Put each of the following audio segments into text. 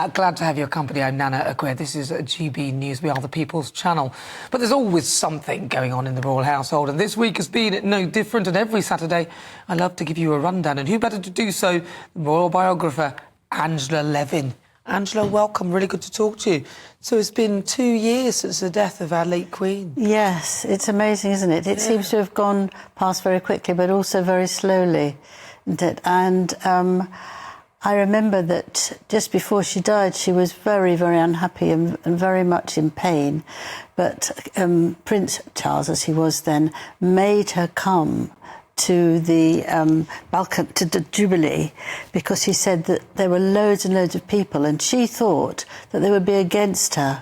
Glad to have your company. I'm Nana Akwe. This is GB News. We are the People's Channel. But there's always something going on in the royal household, and this week has been no different. And every Saturday, I love to give you a rundown. And who better to do so than royal biographer Angela Levin. Angela, welcome. Really good to talk to you. So it's been 2 years since the death of our late Queen. Yes, it's amazing, isn't it? It seems to have gone past very quickly, but also very slowly, isn't it? And I remember that just before she died, she was very, very unhappy and very much in pain. But Prince Charles, as he was then, made her come to the balcony, to the Jubilee, because he said that there were loads and loads of people, and she thought that they would be against her,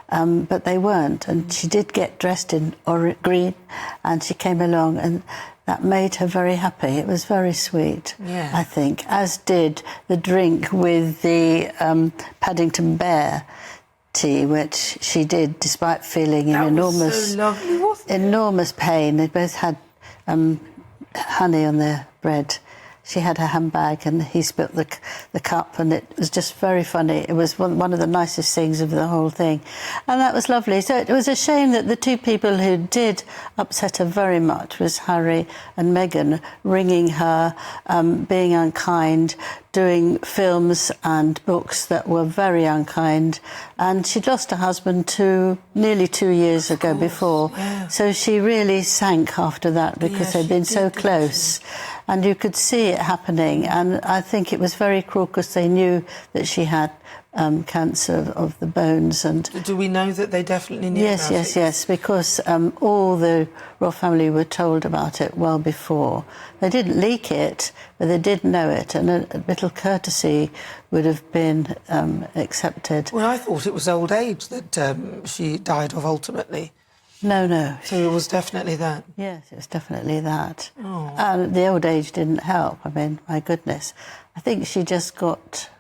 but they weren't. And she did get dressed in green, and she came along, and that made her very happy. It was very sweet, I think, as did the drink with the Paddington Bear tea, which she did despite feeling in enormous pain. They both had honey on their bread. She had her handbag and he spilt the cup, and it was just very funny. It was one of the nicest things of the whole thing. And that was lovely. So it was a shame that the two people who did upset her very much was Harry and Meghan, ringing her, being unkind, doing films and books that were very unkind. And she'd lost her husband nearly 2 years ago before. Yeah. So she really sank after that because they'd been so close. And you could see it happening. And I think it was very cruel because they knew that she had cancer of the bones. And do we know that they definitely knew? Yes, because all the royal family were told about it well before. They didn't leak it, but they did know it, and a little courtesy would have been accepted. Well, I thought it was old age that she died of ultimately. No. So it was definitely that? Yes, it was definitely that. Oh. And the old age didn't help. I mean, my goodness. I think she just got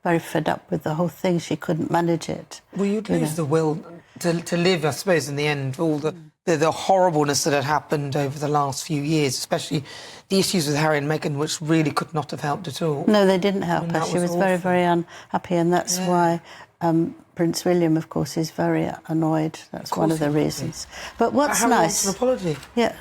very fed up with the whole thing. She couldn't manage it. Well, you'd lose the will to live, I suppose, in the end, all the horribleness that had happened over the last few years, especially the issues with Harry and Meghan, which really could not have helped at all. No, they didn't help her. She was very, very unhappy, and that's why Prince William, of course, is very annoyed. That's one of the reasons. But what's Harry nice... wants an apology. Yeah,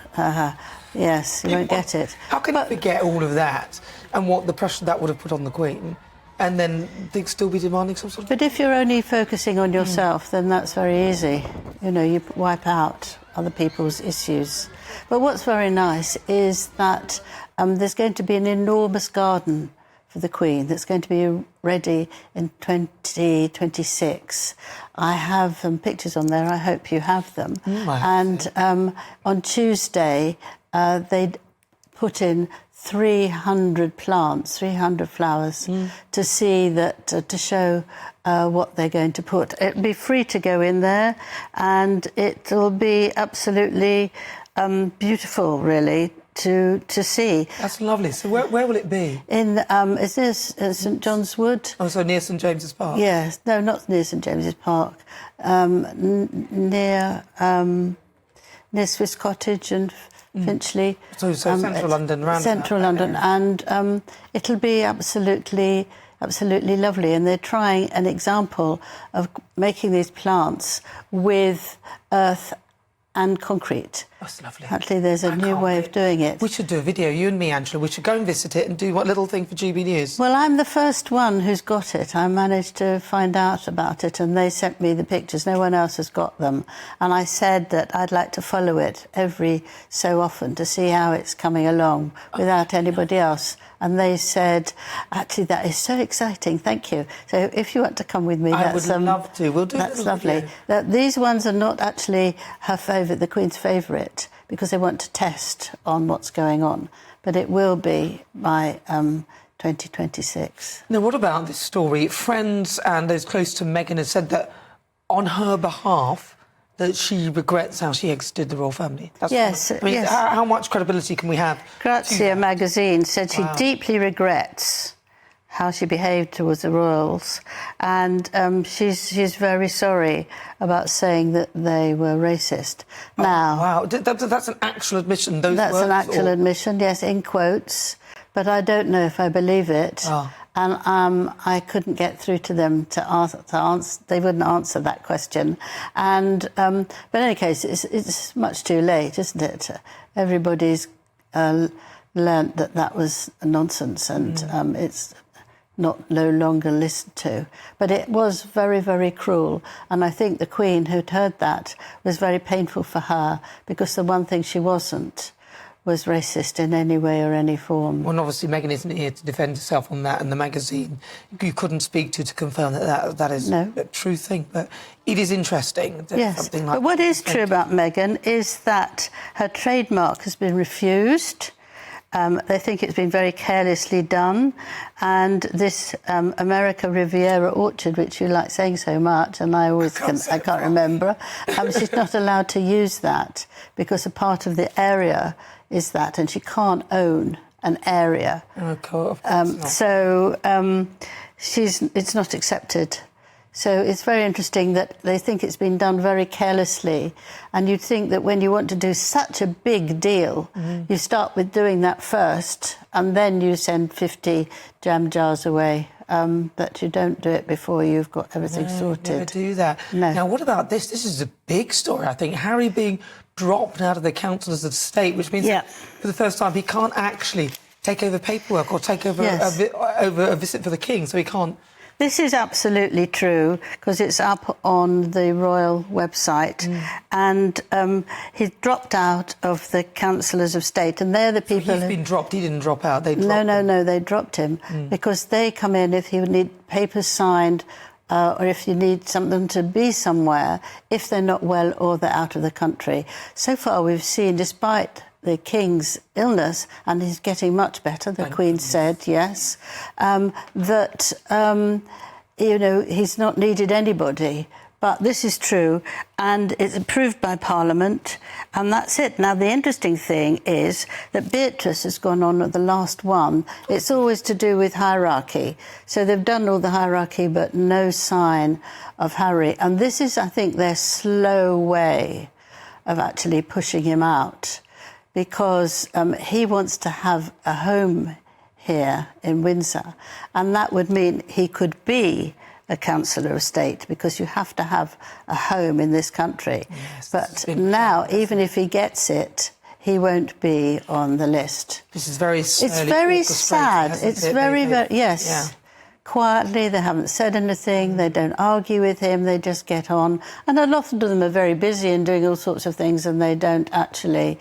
yes, you won't get it. How can you forget all of that and what the pressure that would have put on the Queen, and then they'd still be demanding some sort of... But if you're only focusing on yourself, then that's very easy. You know, you wipe out other people's issues. But what's very nice is that there's going to be an enormous garden for the Queen that's going to be ready in 2026. I have pictures on there. I hope you have them. On Tuesday, they'd put in 300 plants, 300 flowers, to see that, to show what they're going to put. It'll be free to go in there, and it'll be absolutely beautiful, really, to see. That's lovely. So where will it be? In is this St John's Wood? Oh, so near St James's Park? Yes, no, not near St James's Park. Near Swiss Cottage and Finchley. So central London, around central London, and it'll be absolutely lovely. And they're trying an example of making these plants with earth and concrete. That's lovely. Actually, there's a new way of doing it. We should do a video, you and me, Angela. We should go and visit it and do what little thing for GB News. Well, I'm the first one who's got it. I managed to find out about it, and they sent me the pictures. No one else has got them. And I said that I'd like to follow it every so often to see how it's coming along without anybody else. And they said, actually, that is so exciting, thank you. So if you want to come with me, I would love to. We'll do that's lovely. These ones are not actually her favourite, the Queen's favourite, because they want to test on what's going on. But it will be by 2026. Now, what about this story? Friends and those close to Meghan have said that on her behalf, that she regrets how she exited the royal family. Yes. How much credibility can we have? Grazia magazine said she deeply regrets how she behaved towards the royals, and she's very sorry about saying that they were racist. Wow, that's an actual admission, those words? That's an actual admission, yes, in quotes. But I don't know if I believe it. and I couldn't get through to them to answer. They wouldn't answer that question. And but in any case, it's much too late, isn't it? Everybody's learnt that was nonsense, and it's no longer listened to. But it was very, very cruel, and I think the Queen, who'd heard that, was very painful for her, because the one thing she wasn't was racist in any way or any form. Well, and obviously Meghan isn't here to defend herself on that, and the magazine you couldn't speak to confirm that is a true thing. But it is interesting that something like but what is true about Meghan is that her trademark has been refused. They think it's been very carelessly done, and this America Riviera orchard, which you like saying so much, and I can't remember, she's not allowed to use that because a part of the area is that, and she can't own an area. Of course not. It's not accepted. So it's very interesting that they think it's been done very carelessly, and you'd think that when you want to do such a big deal, you start with doing that first, and then you send 50 jam jars away, but you don't do it before you've got everything sorted. Never do that. No. Now, what about this? This is a big story, I think. Harry being dropped out of the councillors of state, which means that for the first time he can't actually take over paperwork or take over a visit for the King, so he can't... This is absolutely true, because it's up on the royal website, and he's dropped out of the councillors of state, and they're the people... He's been dropped, he didn't drop out, they dropped him. No, they dropped him, because they come in if you need papers signed, or if you need something to be somewhere, if they're not well or they're out of the country. So far we've seen, despite the King's illness, and he's getting much better, the Queen said, yes, that, you know, he's not needed anybody. But this is true, and it's approved by Parliament, and that's it. Now, the interesting thing is that Beatrice has gone on at the last one. It's always to do with hierarchy. So they've done all the hierarchy, but no sign of Harry. And this is, I think, their slow way of actually pushing him out, because he wants to have a home here in Windsor, and that would mean he could be a councillor of state, because you have to have a home in this country. Yes, but now, even if he gets it, he won't be on the list. This is very It's very sad. It's very, yes. Yeah. Quietly, they haven't said anything, they don't argue with him, they just get on. And a lot of them are very busy and doing all sorts of things, and they don't actually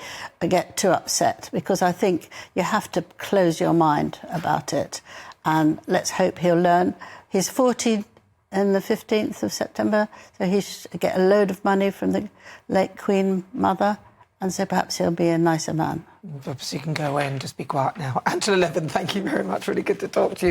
get too upset, because I think you have to close your mind about it. And let's hope he'll learn. He's 40 on the 15th of September, so he should get a load of money from the late Queen Mother, and so perhaps he'll be a nicer man. Perhaps you can go away and just be quiet now. Angela Levin, thank you very much. Really good to talk to you.